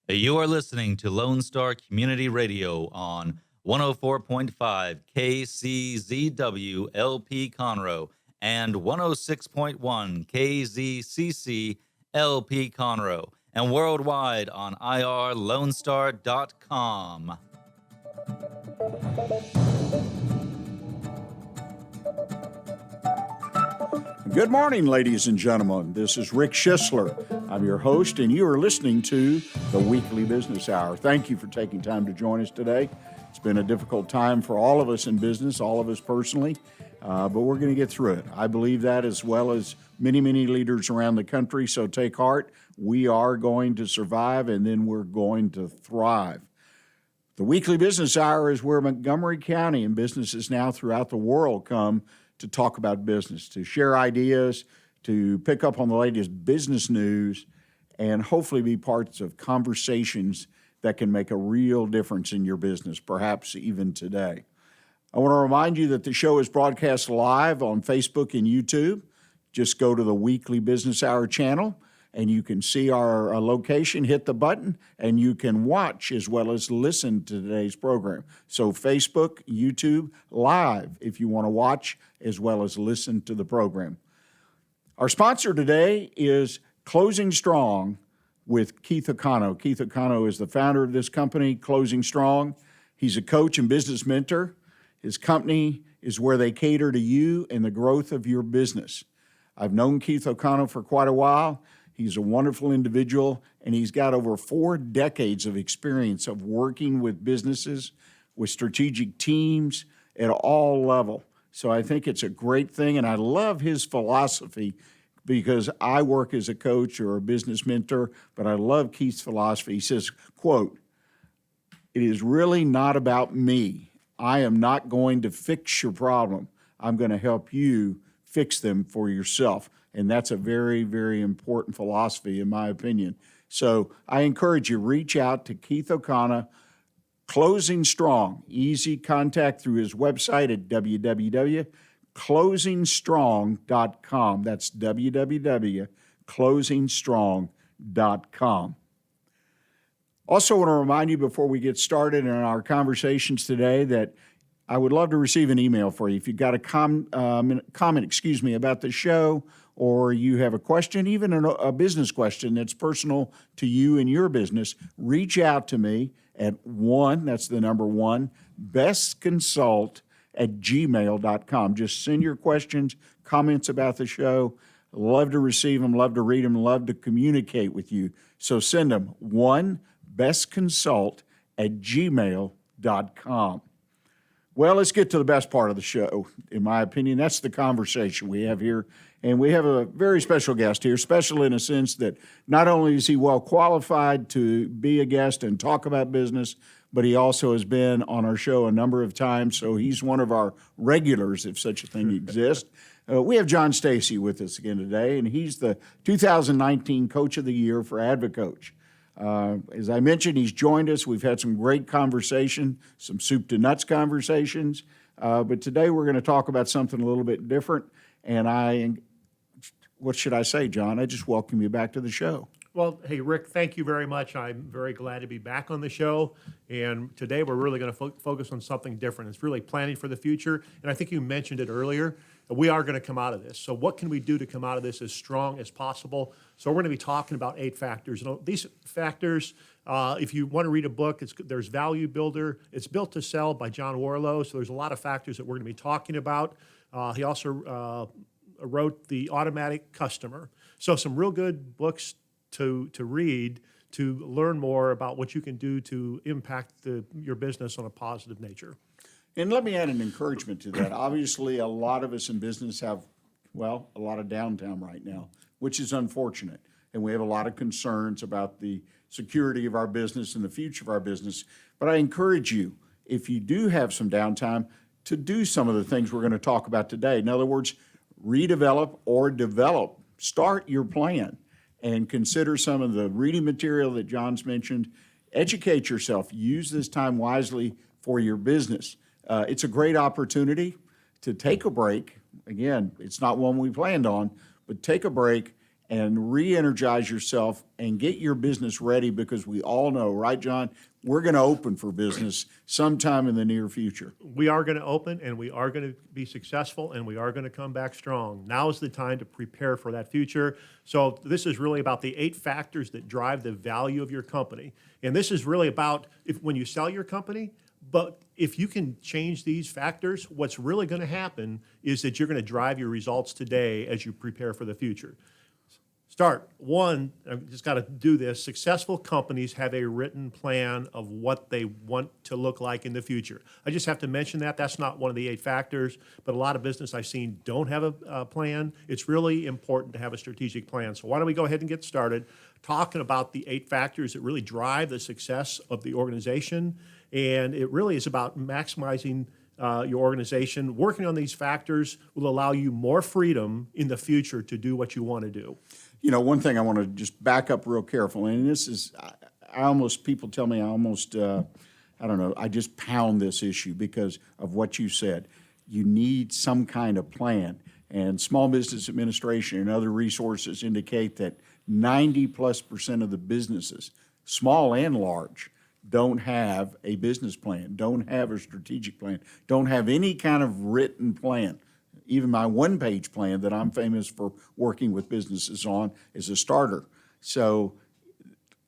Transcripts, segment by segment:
You are listening to Lone Star Community Radio on 104.5 KCZW LP Conroe and 106.1 KZCC LP Conroe and worldwide on irlonestar.com. Good morning, ladies and gentlemen. This is Rick Schissler. I'm your host, and you are listening to the Weekly Business Hour. Thank you for taking time to join us today. It's been a difficult time for all of us in business, all of us personally, but we're going to get through it. I believe that, as well as many, many leaders around the country, so take heart. We are going to survive, and then we're going to thrive. The Weekly Business Hour is where Montgomery County and businesses now throughout the world come to talk about business, to share ideas, to pick up on the latest business news, and hopefully be parts of conversations that can make a real difference in your business, perhaps even today. I want to remind you that the show is broadcast live on Facebook and YouTube. Just go to the Weekly Business Hour channel, and you can see our location, hit the button, and you can watch as well as listen to today's program. So Facebook, YouTube, live if you want to watch as well as listen to the program. Our sponsor today is Closing Strong with Keith O'Connell. Keith O'Connell is the founder of this company, Closing Strong. He's a coach and business mentor. His company is where they cater to you and the growth of your business. I've known Keith O'Connell for quite a while. He's a wonderful individual, and he's got over 4 decades of experience of working with businesses, with strategic teams at all levels. So I think it's a great thing, and I love his philosophy because I work as a coach or a business mentor, but I love Keith's philosophy. He says, quote, "It is really not about me. I am not going to fix your problem. I'm going to help you fix them for yourself." And that's a very, very important philosophy, in my opinion. So I encourage you, reach out to Keith O'Connell, Closing Strong. Easy contact through his website at www.closingstrong.com. That's www.closingstrong.com. Also want to remind you before we get started in our conversations today that I would love to receive an email for you. If you've got a comment, about the show, or you have a question, even a business question that's personal to you and your business, reach out to me at that's the number 1, bestconsult@gmail.com. Just send your questions, comments about the show. Love to receive them, love to read them, love to communicate with you. So send them, bestconsult@gmail.com. Well, let's get to the best part of the show, in my opinion. That's the conversation we have here. And we have a very special guest here, special in a sense that not only is he well qualified to be a guest and talk about business, but he also has been on our show a number of times, so he's one of our regulars, if such a thing exists. We have John Stacy with us again today, and he's the 2019 Coach of the Year for AdviCoach. As I mentioned, he's joined us. We've had some great conversation, some soup to nuts conversations, but today we're going to talk about something a little bit different, and what should I say, John? I just welcome you back to the show. Well, hey, Rick, thank you very much. I'm very glad to be back on the show. And today we're really going to focus on something different. It's really planning for the future. And I think you mentioned it earlier. We are going to come out of this. So what can we do to come out of this as strong as possible? So we're going to be talking about 8 factors. And these factors, if you want to read a book, there's Value Builder. It's Built to Sell by John Warlow. So there's a lot of factors that we're going to be talking about. He also wrote The Automatic Customer. So some real good books to read to learn more about what you can do to impact your business on a positive nature. And let me add an encouragement to that. Obviously, a lot of us in business have, a lot of downtime right now, which is unfortunate. And we have a lot of concerns about the security of our business and the future of our business. But I encourage you, if you do have some downtime, to do some of the things we're going to talk about today. In other words, redevelop or develop. Start your plan and consider some of the reading material that John's mentioned. Educate yourself. Use this time wisely for your business. It's a great opportunity to take a break. Again, it's not one we planned on, but take a break and re-energize yourself and get your business ready, because we all know, right, John, we're going to open for business sometime in the near future. We are going to open, and we are going to be successful, and we are going to come back strong. Now is the time to prepare for that future. So this is really about the 8 factors that drive the value of your company. And this is really about when you sell your company, but if you can change these factors, what's really going to happen is that you're going to drive your results today as you prepare for the future. Start. 1, I've just got to do this. Successful companies have a written plan of what they want to look like in the future. I just have to mention that. That's not one of the 8 factors, but a lot of business I've seen don't have a plan. It's really important to have a strategic plan. So why don't we go ahead and get started talking about the 8 factors that really drive the success of the organization. And it really is about maximizing your organization. Working on these factors will allow you more freedom in the future to do what you want to do. You know, one thing I want to just back up real carefully, and this is, people tell me I don't know, I just pound this issue because of what you said. You need some kind of plan. And Small Business Administration and other resources indicate that 90+% of the businesses, small and large, don't have a business plan, don't have a strategic plan, don't have any kind of written plan. Even my one-page plan that I'm famous for working with businesses on is a starter. So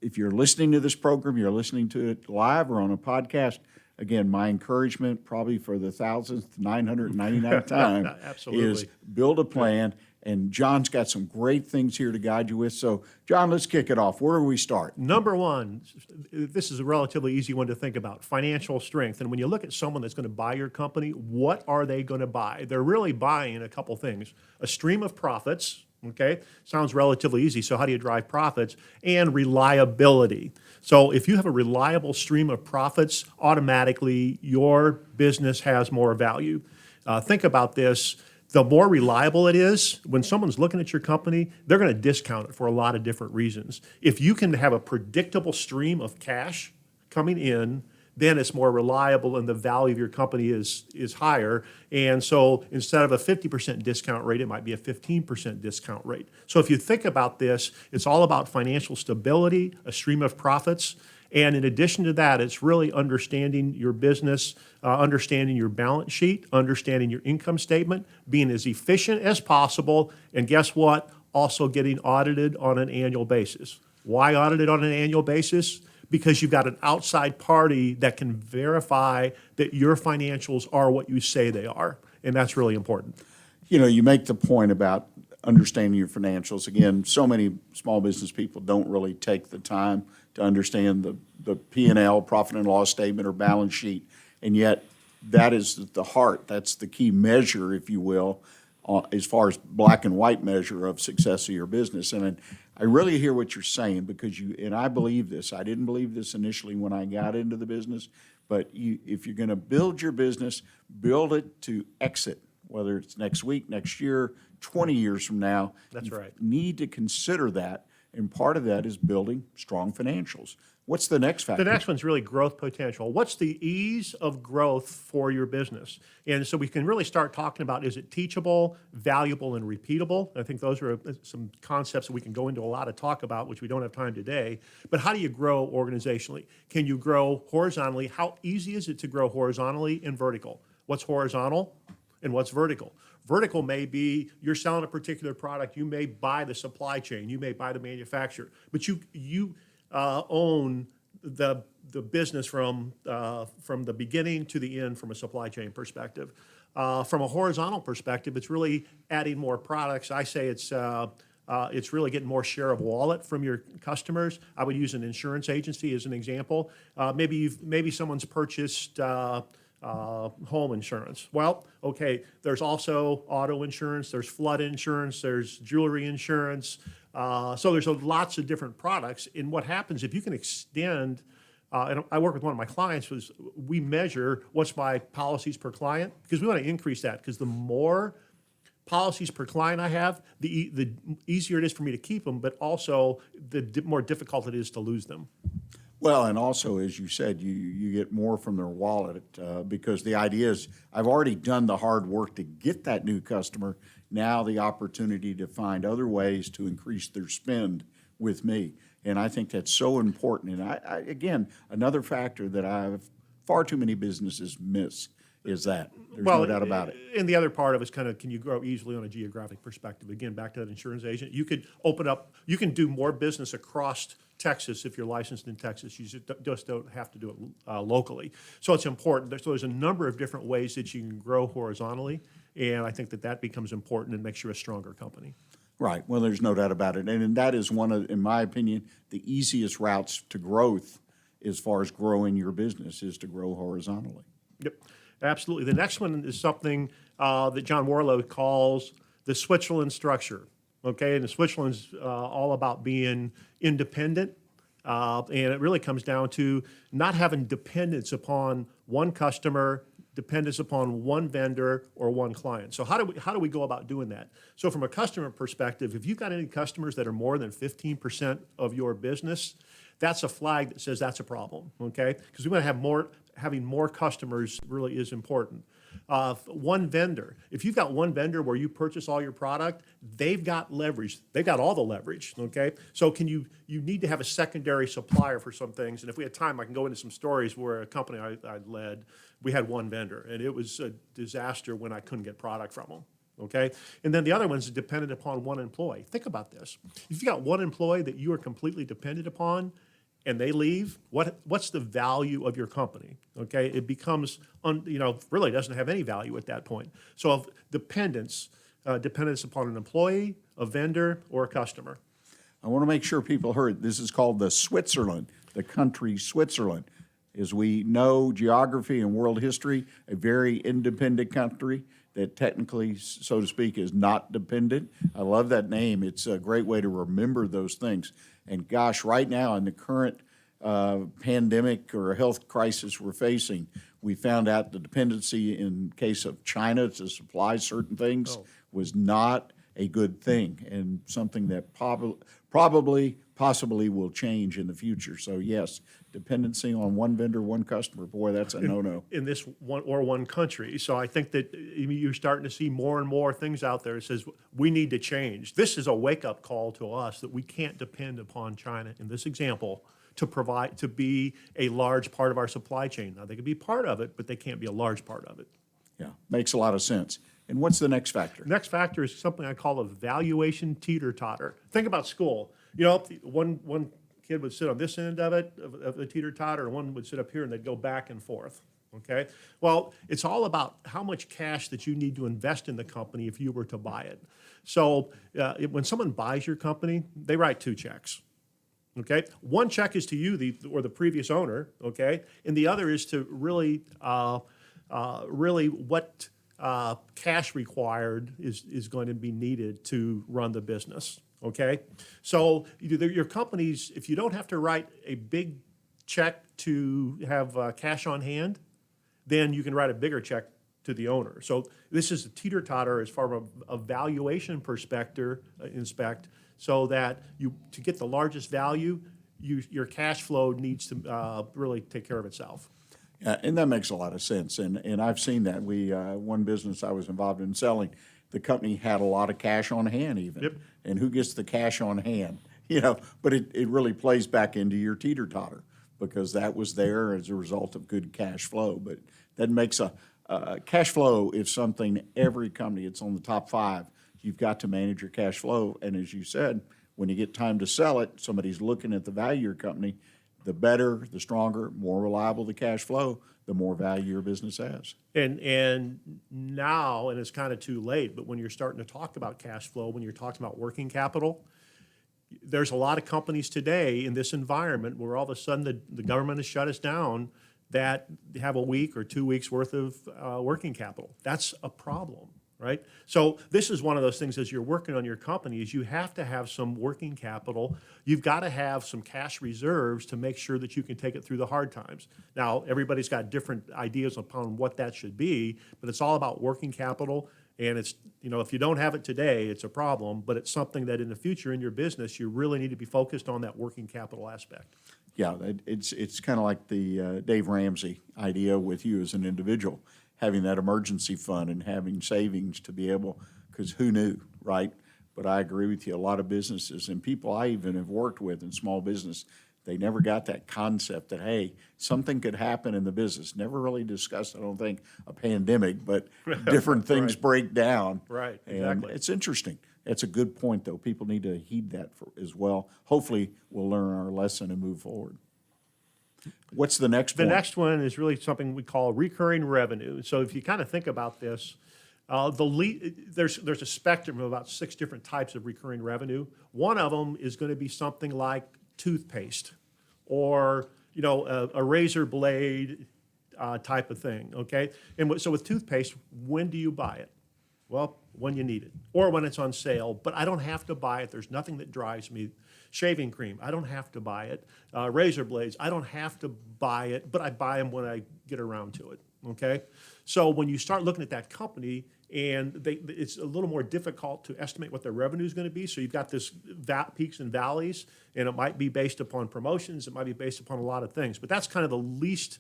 if you're listening to this program, you're listening to it live or on a podcast, again, my encouragement probably for the 999th time Absolutely. is build a plan. And John's got some great things here to guide you with. So, John, let's kick it off. Where do we start? Number 1, this is a relatively easy one to think about, financial strength. And when you look at someone that's going to buy your company, what are they going to buy? They're really buying a couple things. A stream of profits, okay? Sounds relatively easy. So how do you drive profits? And reliability. So if you have a reliable stream of profits, automatically your business has more value. Think about this. The more reliable it is, when someone's looking at your company, they're going to discount it for a lot of different reasons. If you can have a predictable stream of cash coming in, then it's more reliable and the value of your company is higher. And so instead of a 50% discount rate, it might be a 15% discount rate. So if you think about this, it's all about financial stability, a stream of profits. And in addition to that, it's really understanding your business, understanding your balance sheet, understanding your income statement, being as efficient as possible, and guess what? Also getting audited on an annual basis. Why audited on an annual basis? Because you've got an outside party that can verify that your financials are what you say they are, and that's really important. You know, you make the point about understanding your financials. Again, so many small business people don't really take the time to understand the P&L, profit and loss statement, or balance sheet, and yet that is the heart. That's the key measure, if you will, as far as black and white measure of success of your business. And I really hear what you're saying, because and I believe this. I didn't believe this initially when I got into the business, but if you're going to build your business, build it to exit, whether it's next week, next year, 20 years from now. That's right. You need to consider that, and part of that is building strong financials. What's the next factor? The next one's really growth potential. What's the ease of growth for your business? And so we can really start talking about, is it teachable, valuable, and repeatable? I think those are some concepts that we can go into a lot of talk about, which we don't have time today. But how do you grow organizationally? Can you grow horizontally? How easy is it to grow horizontally and vertical? What's horizontal and what's vertical? Vertical may be you're selling a particular product. You may buy the supply chain. You may buy the manufacturer. But you own the business from the beginning to the end from a supply chain perspective. From a horizontal perspective, it's really adding more products. I say it's really getting more share of wallet from your customers. I would use an insurance agency as an example. Maybe someone's purchased home insurance. Well, okay, there's also auto insurance, there's flood insurance, there's jewelry insurance. So there's lots of different products. And what happens if you can extend, and I work with one of my clients, we measure what's my policies per client, because we want to increase that, because the more policies per client I have, the easier it is for me to keep them, but also the more difficult it is to lose them. Well, and also, as you said, you get more from their wallet because the idea is I've already done the hard work to get that new customer. Now the opportunity to find other ways to increase their spend with me. And I think that's so important. And again, another factor that I've far too many businesses miss is that. There's no doubt about it. And the other part of it is kind of, can you grow easily on a geographic perspective? Again, back to that insurance agent. You could open up, you can do more business across Texas if you're licensed in Texas. You just don't have to do it locally. So it's important. So there's a number of different ways that you can grow horizontally. And I think that becomes important and makes you a stronger company. Right. Well, there's no doubt about it. And that is one of, in my opinion, the easiest routes to growth as far as growing your business is to grow horizontally. Yep, absolutely. The next one is something that John Warlow calls the Switzerland structure. Okay, and the Switzerland's all about being independent, and it really comes down to not having dependence upon one customer, dependence upon one vendor or one client. So how do we go about doing that? So from a customer perspective, if you've got any customers that are more than 15% of your business, that's a flag that says that's a problem, okay? Because we want to have having more customers really is important. One vendor, if you've got one vendor where you purchase all your product, they've got leverage. They've got all the leverage, okay? So you need to have a secondary supplier for some things. And if we had time, I can go into some stories where a company I led, we had one vendor, and it was a disaster when I couldn't get product from them. Okay, and then the other one's dependent upon one employee. Think about this: if you've got one employee that you are completely dependent upon, and they leave, what's the value of your company? Okay, it becomes really doesn't have any value at that point. So if dependence upon an employee, a vendor, or a customer. I want to make sure people heard this is called the Switzerland, the country Switzerland. As we know, geography and world history, a very independent country that technically, so to speak, is not dependent. I love that name. It's a great way to remember those things. And gosh, right now in the current pandemic or health crisis we're facing, we found out the dependency in case of China to supply certain things was not a good thing and something that possibly will change in the future. So yes, dependency on one vendor, one customer, boy, that's a no-no. In this one country. So I think that you're starting to see more and more things out there that says we need to change. This is a wake-up call to us that we can't depend upon China in this example to be a large part of our supply chain. Now, they could be part of it, but they can't be a large part of it. Yeah, makes a lot of sense. And what's the next factor? The next factor is something I call a valuation teeter-totter. Think about school. One kid would sit on this end of the teeter-totter, and one would sit up here, and they'd go back and forth, okay? Well, it's all about how much cash that you need to invest in the company if you were to buy it. So when someone buys your company, they write 2 checks, okay? One check is to you, or the previous owner, okay? And the other is to really what cash required is going to be needed to run the business. Okay, so your companies, if you don't have to write a big check to have cash on hand, then you can write a bigger check to the owner. So this is a teeter-totter as far as a valuation perspective, so that to get the largest value, your cash flow needs to really take care of itself. And that makes a lot of sense. And I've seen that. One business I was involved in selling, the company had a lot of cash on hand even. Yep. And who gets the cash on hand? But it really plays back into your teeter-totter because that was there as a result of good cash flow. But that makes cash flow is something every company, it's on the top 5. You've got to manage your cash flow. And as you said, when you get time to sell it, somebody's looking at the value of your company, the better, the stronger, more reliable the cash flow, the more value your business has. And now, and it's kind of too late, but when you're starting to talk about cash flow, when you're talking about working capital, there's a lot of companies today in this environment where all of a sudden the government has shut us down that have a week or 2 weeks worth of working capital. That's a problem. Right? So this is one of those things as you're working on your company is you have to have some working capital. You've got to have some cash reserves to make sure that you can take it through the hard times. Now, everybody's got different ideas upon what that should be, but it's all about working capital. And it's, if you don't have it today, it's a problem, but it's something that in the future in your business, you really need to be focused on that working capital aspect. Yeah, it's kind of like the Dave Ramsey idea with you as an individual, having that emergency fund and having savings to be able, because who knew, right? But I agree with you. A lot of businesses and people I even have worked with in small business, they never got that concept that, hey, something could happen in the business. Never really discussed, I don't think, a pandemic, but different things break down. Right, And exactly. it's interesting. It's a good point, though. People need to heed that as well. Hopefully, we'll learn our lesson and move forward. What's the next The point? next one is really something we call recurring revenue. So if you kind of think about this, there's a spectrum of about 6 different types of recurring revenue. One of them is going to be something like toothpaste or a razor blade type of thing. Okay, and so with toothpaste, when do you buy it? Well, when you need it or when it's on sale. But I don't have to buy it. There's nothing that drives me. Shaving cream, I don't have to buy it. Razor blades, I don't have to buy it, but I buy them when I get around to it. Okay, so when you start looking at that company, and it's a little more difficult to estimate what their revenue is going to be. So you've got this peaks and valleys, and it might be based upon promotions. It might be based upon a lot of things, but that's kind of the least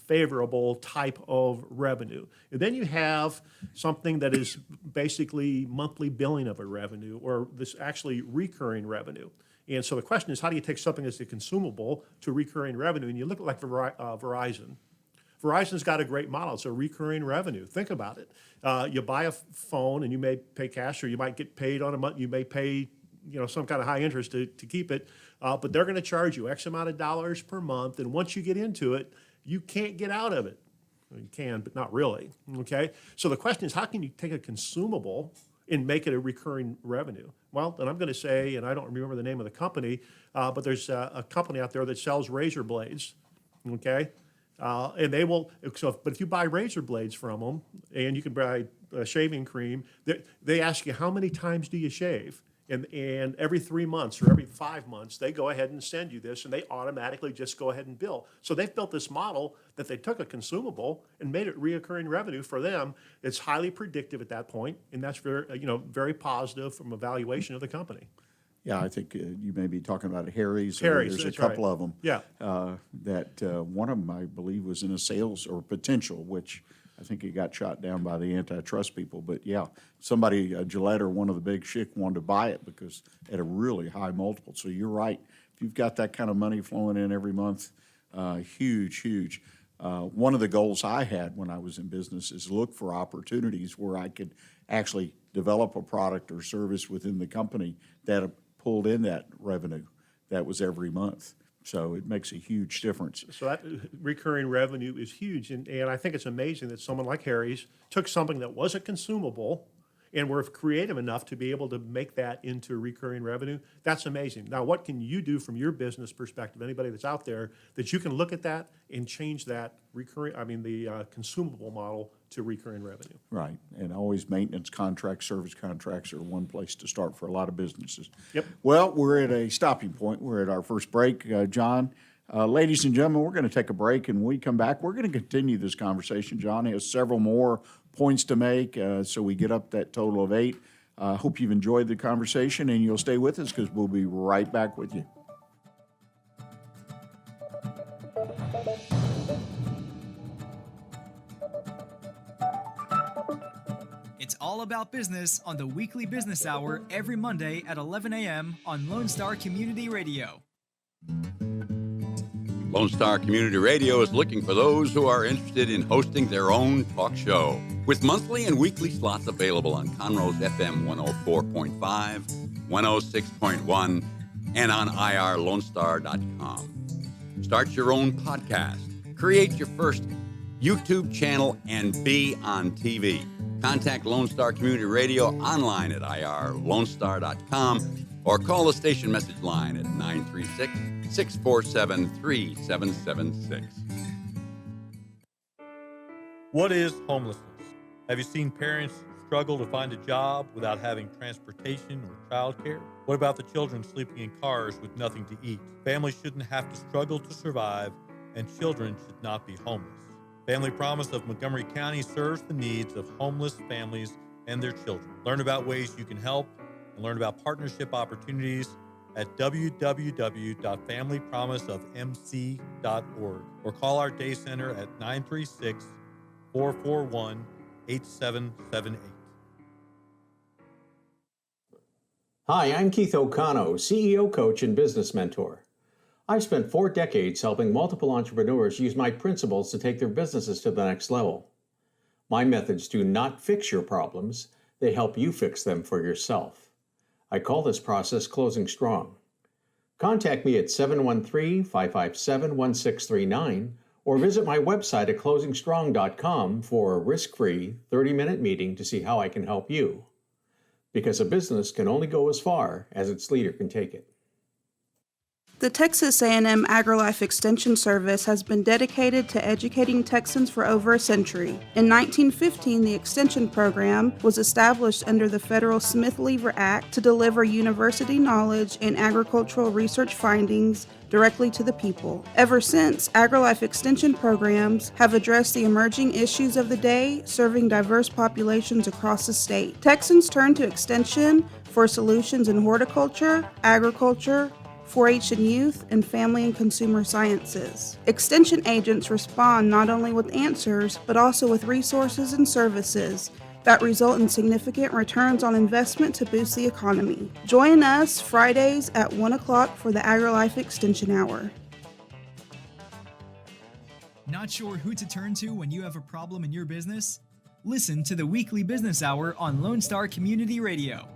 favorable type of revenue. And then you have something that is basically monthly billing of a revenue, or this actually recurring revenue. And so the question is, how do you take something that's a consumable to recurring revenue? And you look at like Verizon. Verizon's got a great model. It's a recurring revenue. Think about it. You buy a phone and you may pay cash, or you might get paid on a month. You may pay some kind of high interest to keep it, but they're going to charge you X amount of dollars per month. And once you get into it, you can't get out of it. Well, you can, but not really. Okay. So the question is, how can you take a consumable and make it a recurring revenue? Well, then I'm going to say, and I don't remember the name of the company, but there's a company out there that sells razor blades. Okay. And they will, but if you buy razor blades from them and you can buy shaving cream, they ask you, how many times do you shave? And every 3 months or every 5 months, they go ahead and send you this, and they automatically just go ahead and bill. So they've built this model that they took a consumable and made it reoccurring revenue for them. It's highly predictive at that point, and that's very positive from a valuation of the company. Yeah, I think you may be talking about Harry's. Harry's, there's a that's couple right. of them. Yeah. One of them, I believe, was in a sales or potential, which I think he got shot down by the antitrust people. But yeah, somebody, Gillette or one of the big schick, wanted to buy it because at a really high multiple. So you're right. If you've got that kind of money flowing in every month, huge. One of the goals I had when I was in business is look for opportunities where I could actually develop a product or service within the company that pulled in that revenue that was every month. So it makes a huge difference. So that recurring revenue is huge. And I think it's amazing that someone like Harry's took something that was a consumable and were creative enough to be able to make that into recurring revenue. That's amazing. Now, what can you do from your business perspective, anybody that's out there, that you can look at that and change that the consumable model to recurring revenue? Right, and always maintenance contracts, service contracts are one place to start for a lot of businesses. Yep. Well, we're at a stopping point. We're at our first break, John. Ladies and gentlemen, we're going to take a break, and when we come back, we're going to continue this conversation. John has several more points to make, so we get up that total of 8. Hope you've enjoyed the conversation, and you'll stay with us because we'll be right back with you. It's all about business on the Weekly Business Hour every Monday at 11 a.m. on Lone Star Community Radio. Lone Star Community Radio is looking for those who are interested in hosting their own talk show, with monthly and weekly slots available on Conroe's FM 104.5, 106.1, and on irlonestar.com. Start your own podcast, create your first YouTube channel, and be on TV. Contact Lone Star Community Radio online at irlonestar.com or call the station message line at 936-647-3776. What is homelessness? Have you seen parents struggle to find a job without having transportation or childcare? What about the children sleeping in cars with nothing to eat? Families shouldn't have to struggle to survive, and children should not be homeless. Family Promise of Montgomery County serves the needs of homeless families and their children. Learn about ways you can help and learn about partnership opportunities at www.familypromiseofmc.org or call our day center at 936-441-8778. Hi, I'm Keith O'Connell, CEO coach and business mentor. I've spent 4 decades helping multiple entrepreneurs use my principles to take their businesses to the next level. My methods do not fix your problems, they help you fix them for yourself. I call this process closing strong. Contact me at 713-557-1639 or visit my website at closingstrong.com for a risk-free 30-minute meeting to see how I can help you. Because a business can only go as far as its leader can take it. The Texas A&M AgriLife Extension Service has been dedicated to educating Texans for over a century. In 1915, the Extension Program was established under the federal Smith-Lever Act to deliver university knowledge and agricultural research findings directly to the people. Ever since, AgriLife Extension programs have addressed the emerging issues of the day, serving diverse populations across the state. Texans turn to Extension for solutions in horticulture, agriculture, 4-H and youth, and family and consumer sciences. Extension agents respond not only with answers, but also with resources and services that result in significant returns on investment to boost the economy. Join us Fridays at 1 o'clock for the AgriLife Extension Hour. Not sure who to turn to when you have a problem in your business? Listen to the Weekly Business Hour on Lone Star Community Radio.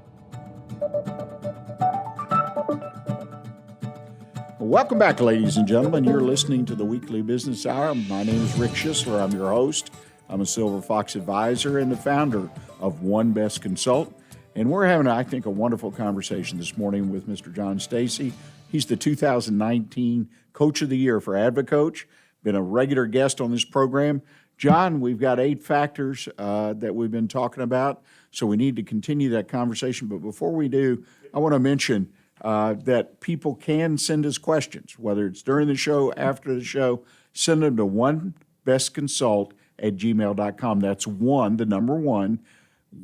Welcome back, ladies and gentlemen. You're listening to the Weekly Business Hour. My name is Rick Schissler. I'm your host. I'm a Silver Fox advisor and the founder of One Best Consult. And we're having, I think, a wonderful conversation this morning with Mr. John Stacy. He's the 2019 Coach of the Year for AdviCoach, been a regular guest on this program. John, we've got 8 factors that we've been talking about, so we need to continue that conversation. But before we do, I want to mention that people can send us questions, whether it's during the show, after the show. Send them to onebestconsult@gmail.com. That's the number 1,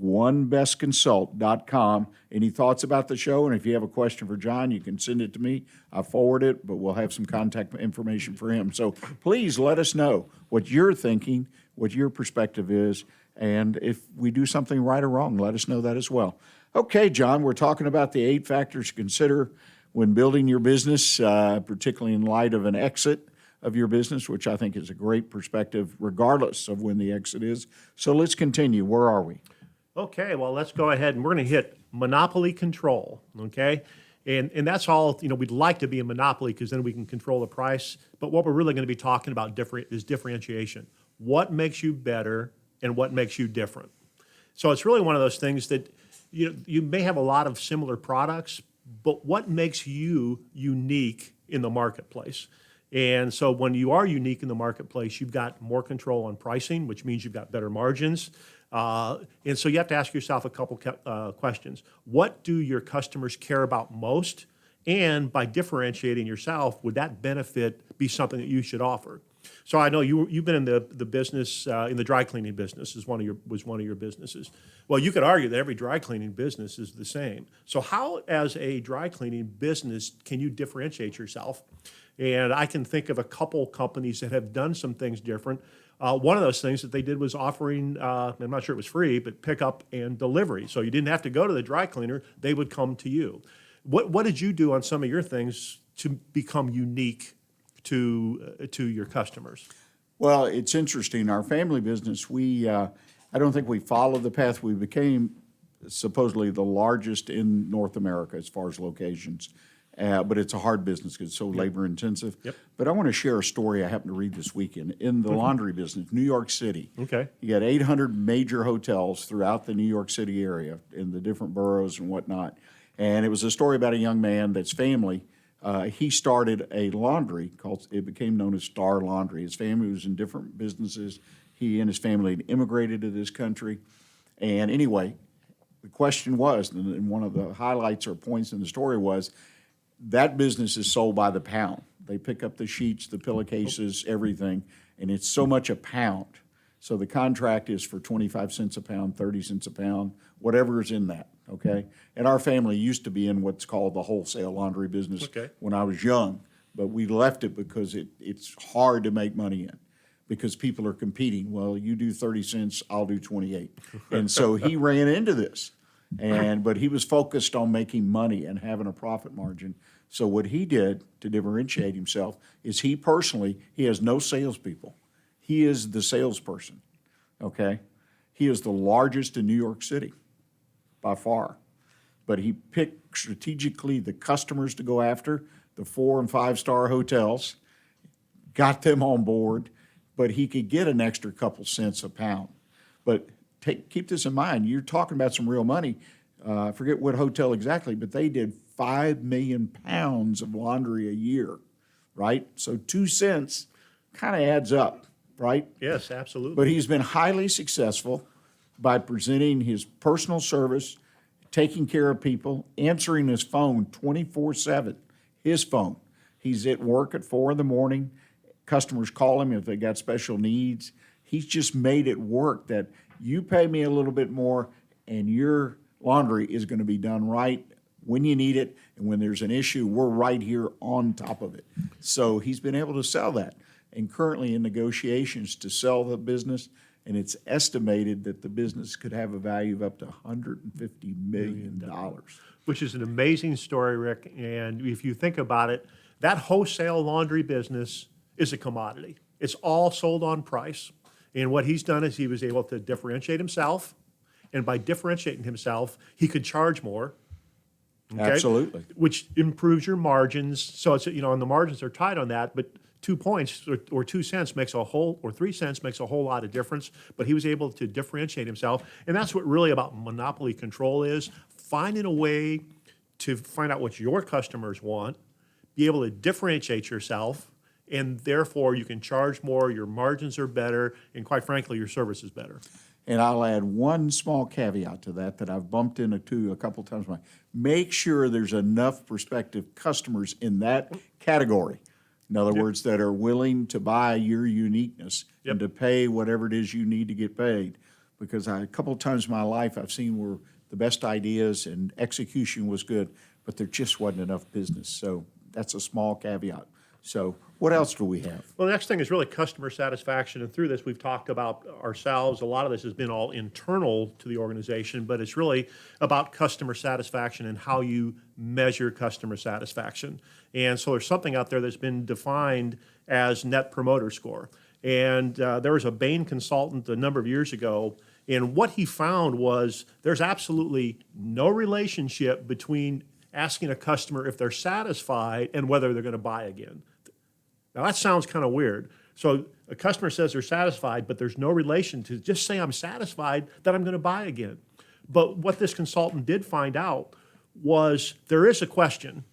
onebestconsult.com. Any thoughts about the show? And if you have a question for John, you can send it to me. I'll forward it, but we'll have some contact information for him. So please let us know what you're thinking, what your perspective is, and if we do something right or wrong, let us know that as well. Okay, John, we're talking about the 8 factors to consider when building your business, particularly in light of an exit of your business, which I think is a great perspective regardless of when the exit is. So let's continue. Where are we? Okay, well, let's go ahead and we're going to hit monopoly control, okay? And that's all, we'd like to be a monopoly because then we can control the price. But what we're really going to be talking about is differentiation. What makes you better and what makes you different? So it's really one of those things that you may have a lot of similar products, but what makes you unique in the marketplace? And so when you are unique in the marketplace, you've got more control on pricing, which means you've got better margins. And so you have to ask yourself a couple questions. What do your customers care about most? And by differentiating yourself, would that benefit be something that you should offer? So I know you've been in the business, in the dry cleaning business was one of your businesses. Well, you could argue that every dry cleaning business is the same. So how, as a dry cleaning business, can you differentiate yourself? And I can think of a couple companies that have done some things different. One of those things that they did was offering, I'm not sure it was free, but pickup and delivery. So you didn't have to go to the dry cleaner, they would come to you. What did you do on some of your things to become unique to your customers? Well, it's interesting. Our family business, I don't think we followed the path. We became supposedly the largest in North America as far as locations. But it's a hard business because it's so labor intensive. Yep. But I want to share a story I happened to read this weekend. In the laundry business, New York City. Okay. You got 800 major hotels throughout the New York City area in the different boroughs and whatnot. And it was a story about a young man that's family. He started a laundry it became known as Star Laundry. His family was in different businesses. He and his family had immigrated to this country. And anyway, the question was, and one of the highlights or points in the story was, that business is sold by the pound. They pick up the sheets, the pillowcases, everything, and it's so much a pound. So the contract is for 25 cents a pound, 30 cents a pound, whatever is in that. okay? And our family used to be in what's called the wholesale laundry business Okay. when I was young, but we left it because it's hard to make money in because people are competing. Well, you do 30 cents, I'll do 28. And so he ran into this. But he was focused on making money and having a profit margin. So what he did to differentiate himself is he has no salespeople. He is the salesperson, okay? He is the largest in New York City by far. But he picked strategically the customers to go after, the 4- and 5-star hotels, got them on board, but he could get an extra couple cents a pound. But keep this in mind. You're talking about some real money. I forget what hotel exactly, but they did 5 million pounds of laundry a year, right? So 2 cents kind of adds up, right? Yes, absolutely. But he's been highly successful by presenting his personal service, taking care of people, answering his phone 24/7, his phone. He's at work at 4 in the morning. Customers call him if they got special needs. He's just made it work that you pay me a little bit more and your laundry is going to be done right when you need it. And when there's an issue, we're right here on top of it. So he's been able to sell that and currently in negotiations to sell the business. And it's estimated that the business could have a value of up to $150 million. Which is an amazing story, Rick. And if you think about it, that wholesale laundry business is a commodity. It's all sold on price. And what he's done is he was able to differentiate himself. And by differentiating himself, he could charge more. Okay? Absolutely. Which improves your margins. So it's, and the margins are tight on that, but 2 points or 2 cents makes or 3 cents makes a whole lot of difference. But he was able to differentiate himself. And that's what really about monopoly control is, finding a way to find out what your customers want, be able to differentiate yourself, and therefore you can charge more, your margins are better, and quite frankly, your service is better. And I'll add one small caveat to that I've bumped into a couple times. Make sure there's enough prospective customers in that category. In other words, that are willing to buy your uniqueness and to pay whatever it is you need to get paid. Because a couple of times in my life, I've seen where the best ideas and execution was good, but there just wasn't enough business. So that's a small caveat. So what else do we have? Well, the next thing is really customer satisfaction. And through this, we've talked about ourselves. A lot of this has been all internal to the organization, but it's really about customer satisfaction and how you measure customer satisfaction. And so there's something out there that's been defined as Net Promoter Score. And there was a Bain consultant a number of years ago, and what he found was there's absolutely no relationship between asking a customer if they're satisfied and whether they're going to buy again. Now, that sounds kind of weird. So a customer says they're satisfied, but there's no relation to just say I'm satisfied that I'm going to buy again. But what this consultant did find out was there is a question